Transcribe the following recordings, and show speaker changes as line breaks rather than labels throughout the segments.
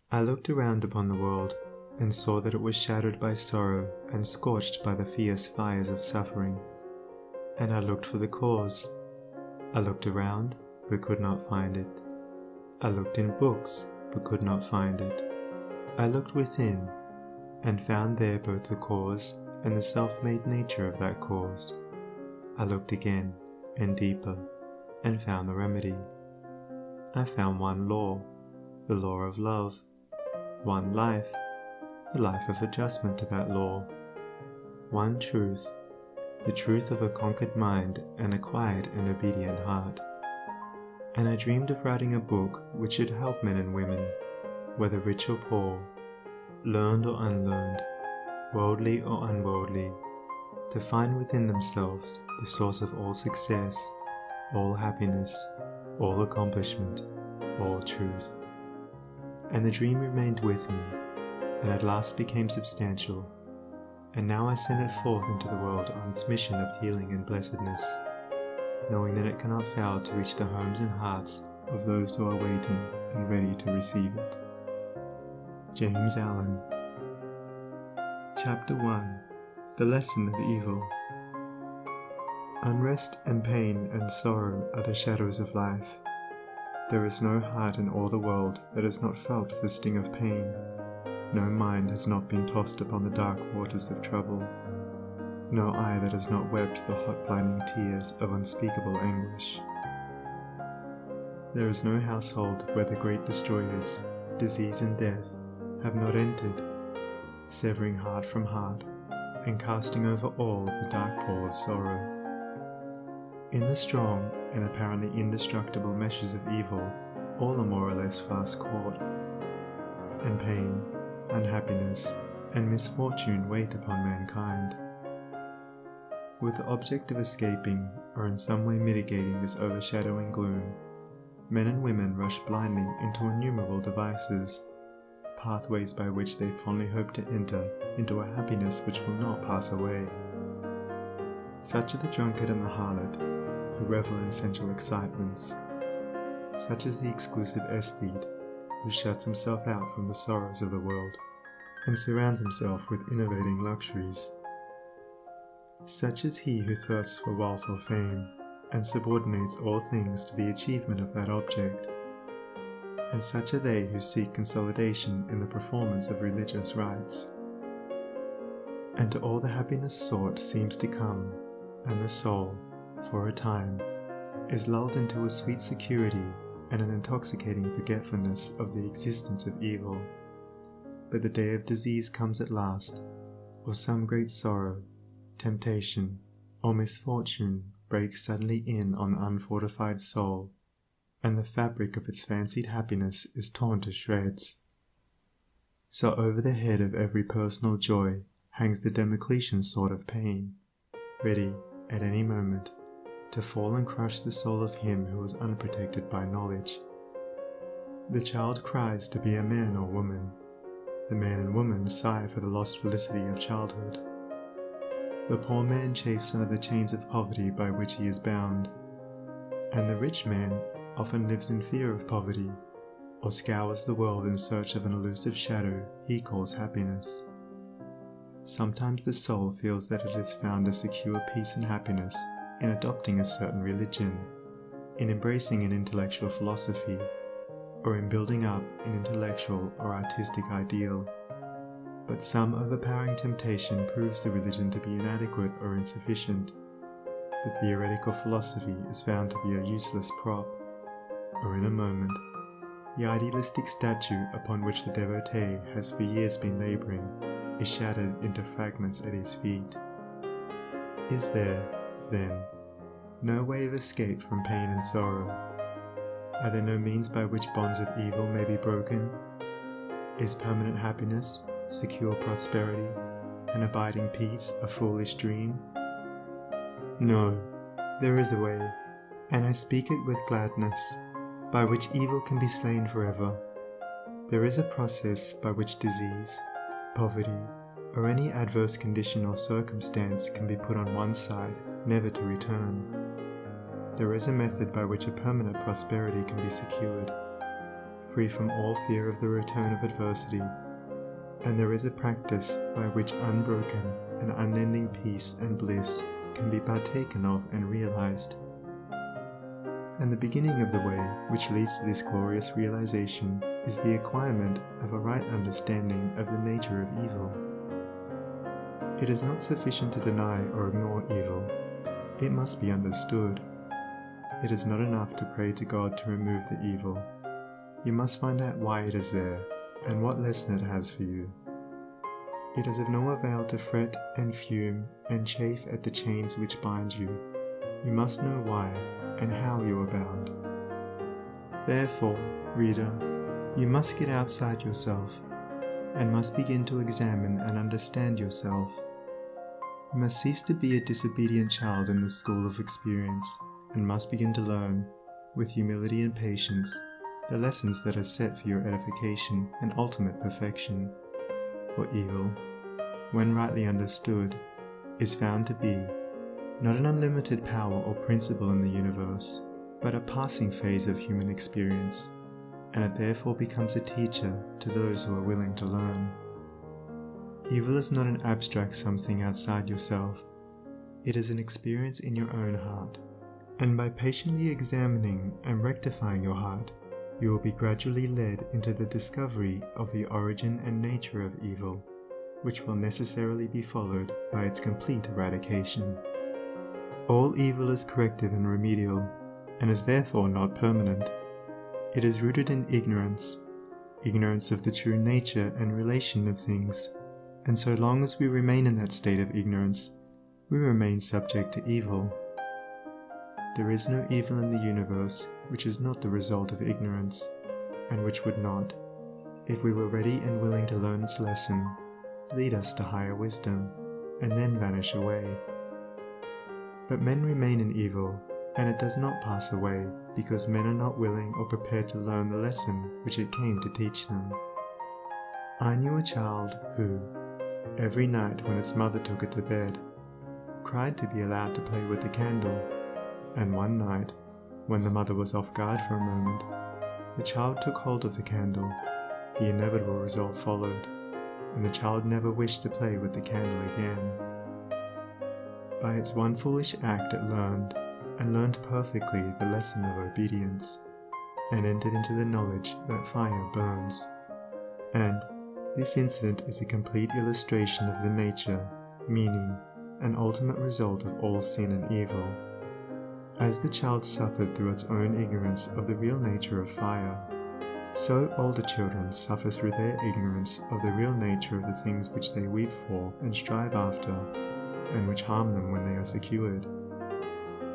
I looked around upon the world, and saw that it was shadowed by sorrow and scorched by the fierce fires of suffering. And I looked for the cause. I looked around, but could not find it. I looked in books, but could not find it. I looked within, and found there both the cause and the self-made nature of that cause. I looked again, and deeper, and found the remedy. I found one law, the law of love, one life, the life of adjustment to that law, one truth, the truth of a conquered mind and a quiet and obedient heart. And I dreamed of writing a book which should help men and women, whether rich or poor, learned or unlearned, worldly or unworldly, to find within themselves the source of all success, all happiness, all accomplishment, all truth. And the dream remained with me, and at last became substantial, and now I send it forth into the world on its mission of healing and blessedness, knowing that it cannot fail to reach the homes and hearts of those who are waiting and ready to receive it. James Allen. Chapter 1. The Lesson of Evil. Unrest and pain and sorrow are the shadows of life. There is no heart in all the world that has not felt the sting of pain. No mind has not been tossed upon the dark waters of trouble. No eye that has not wept the hot blinding tears of unspeakable anguish. There is no household where the great destroyers, disease and death, have not entered, severing heart from heart, and casting over all the dark pall of sorrow. In the strong and apparently indestructible meshes of evil, all are more or less fast caught, and pain, unhappiness, and misfortune wait upon mankind. With the object of escaping or in some way mitigating this overshadowing gloom, men and women rush blindly into innumerable devices, pathways by which they fondly hope to enter into a happiness which will not pass away. Such are the drunkard and the harlot, who revel in sensual excitements. Such is the exclusive aesthete, who shuts himself out from the sorrows of the world, and surrounds himself with innovating luxuries. Such is he who thirsts for wealth or fame, and subordinates all things to the achievement of that object. And such are they who seek consolidation in the performance of religious rites. And to all the happiness sought seems to come, and the soul, for a time, is lulled into a sweet security and an intoxicating forgetfulness of the existence of evil. But the day of disease comes at last, or some great sorrow, temptation, or misfortune breaks suddenly in on the unfortified soul, and the fabric of its fancied happiness is torn to shreds. So over the head of every personal joy hangs the Damocletian sword of pain, ready, at any moment, to fall and crush the soul of him who is unprotected by knowledge. The child cries to be a man or woman. The man and woman sigh for the lost felicity of childhood. The poor man chafes under the chains of poverty by which he is bound, and the rich man often lives in fear of poverty, or scours the world in search of an elusive shadow he calls happiness. Sometimes the soul feels that it has found a secure peace and happiness in adopting a certain religion, in embracing an intellectual philosophy, or in building up an intellectual or artistic ideal. But some overpowering temptation proves the religion to be inadequate or insufficient. The theoretical philosophy is found to be a useless prop, or in a moment, the idealistic statue upon which the devotee has for years been laboring is shattered into fragments at his feet. Is there, then, no way of escape from pain and sorrow? Are there no means by which bonds of evil may be broken? Is permanent happiness, secure prosperity, and abiding peace a foolish dream? No, there is a way, and I speak it with gladness, by which evil can be slain forever. There is a process by which disease, poverty, or any adverse condition or circumstance can be put on one side, never to return. There is a method by which a permanent prosperity can be secured. free from all fear of the return of adversity, and there is a practice by which unbroken and unending peace and bliss can be partaken of and realized. And the beginning of the way which leads to this glorious realization is the acquirement of a right understanding of the nature of evil. It is not sufficient to deny or ignore evil. It must be understood. It is not enough to pray to God to remove the evil. You must find out why it is there and what lesson it has for you. It is of no avail to fret and fume and chafe at the chains which bind you. You must know why and how you are bound. Therefore, reader, you must get outside yourself and must begin to examine and understand yourself. You must cease to be a disobedient child in the school of experience and must begin to learn, with humility and patience, the lessons that are set for your edification and ultimate perfection. For evil, when rightly understood, is found to be not an unlimited power or principle in the universe, but a passing phase of human experience, and it therefore becomes a teacher to those who are willing to learn. Evil is not an abstract something outside yourself. It is an experience in your own heart, and by patiently examining and rectifying your heart, you will be gradually led into the discovery of the origin and nature of evil, which will necessarily be followed by its complete eradication. All evil is corrective and remedial, and is therefore not permanent. It is rooted in ignorance of the true nature and relation of things, and so long as we remain in that state of ignorance, we remain subject to evil. There is no evil in the universe which is not the result of ignorance, and which would not, if we were ready and willing to learn its lesson, lead us to higher wisdom, and then vanish away. But men remain in evil, and it does not pass away, because men are not willing or prepared to learn the lesson which it came to teach them. I knew a child who, every night when its mother took it to bed, cried to be allowed to play with the candle, and one night, when the mother was off guard for a moment, the child took hold of the candle. The inevitable result followed, and the child never wished to play with the candle again. By its one foolish act it learned perfectly the lesson of obedience, and entered into the knowledge that fire burns. And this incident is a complete illustration of the nature, meaning, and ultimate result of all sin and evil. As the child suffered through its own ignorance of the real nature of fire, so older children suffer through their ignorance of the real nature of the things which they weep for and strive after, and which harm them when they are secured.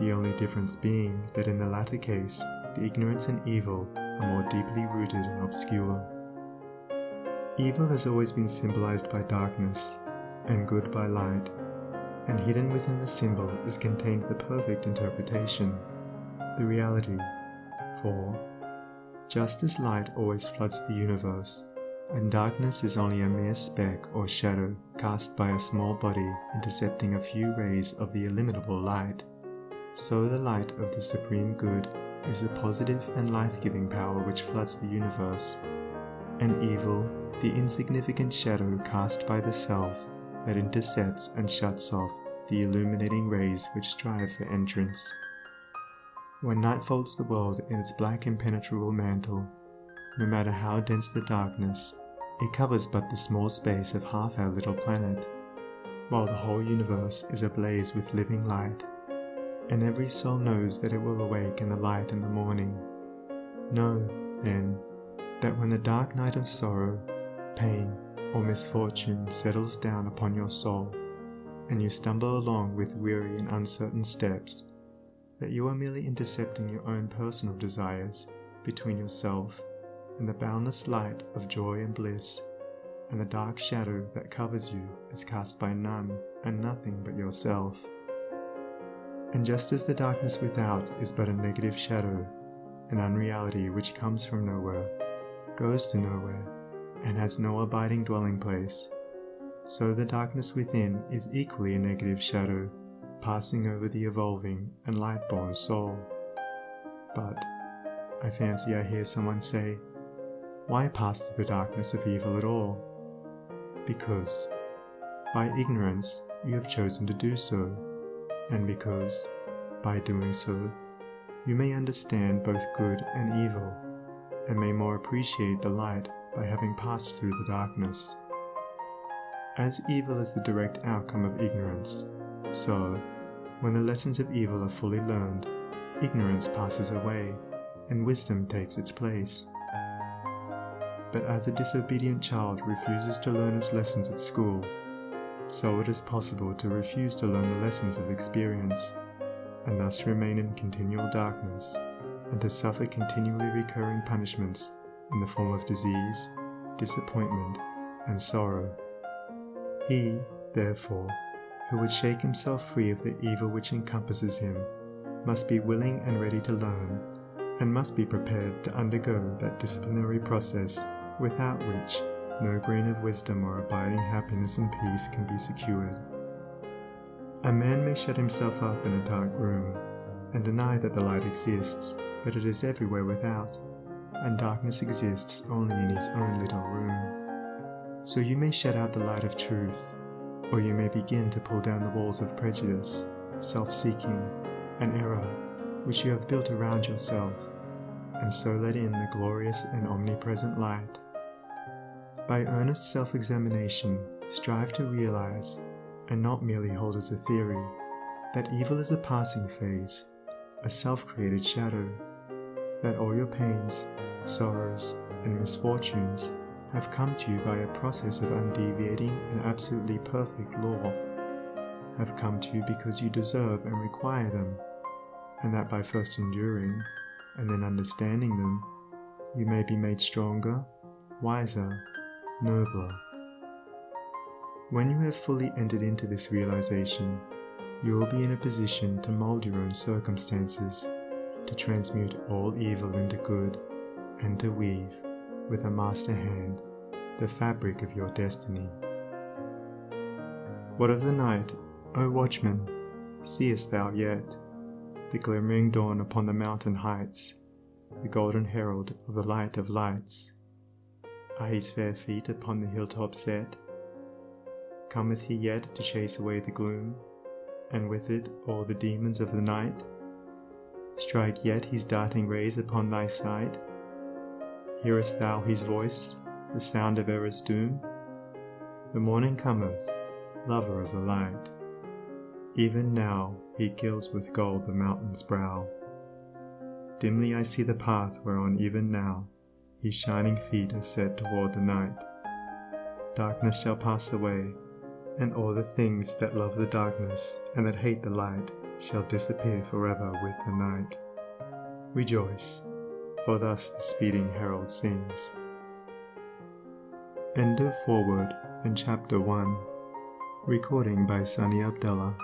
The only difference being that in the latter case, the ignorance and evil are more deeply rooted and obscure. Evil has always been symbolized by darkness, and good by light, and hidden within the symbol is contained the perfect interpretation, the reality. For, just as light always floods the universe, and darkness is only a mere speck or shadow cast by a small body intercepting a few rays of the illimitable light, so the light of the Supreme Good is the positive and life-giving power which floods the universe, and evil, the insignificant shadow cast by the self that intercepts and shuts off the illuminating rays which strive for entrance. When night folds the world in its black impenetrable mantle, no matter how dense the darkness, it covers but the small space of half our little planet, while the whole universe is ablaze with living light, and every soul knows that it will awake in the light in the morning. Know, then, that when the dark night of sorrow, pain, or misfortune settles down upon your soul, and you stumble along with weary and uncertain steps, that you are merely intercepting your own personal desires between yourself and the boundless light of joy and bliss, and the dark shadow that covers you is cast by none and nothing but yourself. And just as the darkness without is but a negative shadow, an unreality which comes from nowhere, goes to nowhere, and has no abiding dwelling place, so the darkness within is equally a negative shadow, passing over the evolving and light-born soul. But, I fancy I hear someone say, Why pass through the darkness of evil at all? Because, by ignorance, you have chosen to do so, and because, by doing so, you may understand both good and evil, and may more appreciate the light by having passed through the darkness. As evil is the direct outcome of ignorance, so, when the lessons of evil are fully learned, ignorance passes away, and wisdom takes its place. But as a disobedient child refuses to learn its lessons at school, so it is possible to refuse to learn the lessons of experience, and thus remain in continual darkness, and to suffer continually recurring punishments in the form of disease, disappointment, and sorrow. He, therefore, who would shake himself free of the evil which encompasses him, must be willing and ready to learn, and must be prepared to undergo that disciplinary process without which no grain of wisdom or abiding happiness and peace can be secured. A man may shut himself up in a dark room, and deny that the light exists, but it is everywhere without, and darkness exists only in his own little room. So you may shut out the light of truth, or you may begin to pull down the walls of prejudice, self-seeking, and error which you have built around yourself, and so let in the glorious and omnipresent light. By earnest self-examination, strive to realize, and not merely hold as a theory, that evil is a passing phase, a self-created shadow, that all your pains, sorrows, and misfortunes have come to you by a process of undeviating and absolutely perfect law, have come to you because you deserve and require them, and that by first enduring, and then understanding them, you may be made stronger, wiser, nobler. When you have fully entered into this realization, you will be in a position to mold your own circumstances, to transmute all evil into good, and to weave, with a master hand, the fabric of your destiny. What of the night, O watchman, seest thou yet? The glimmering dawn upon the mountain heights, the golden herald of the light of lights. Are his fair feet upon the hilltop set? Cometh he yet to chase away the gloom, and with it all the demons of the night? Strike yet his darting rays upon thy sight? Hearest thou his voice, the sound of error's doom? The morning cometh, lover of the light. Even now he gilds with gold the mountain's brow. Dimly I see the path whereon even now his shining feet are set toward the night. Darkness shall pass away, and all the things that love the darkness and that hate the light shall disappear forever with the night. Rejoice, for thus the speeding herald sings. End of foreword in Chapter 1. Recording by Sunny Abdullah.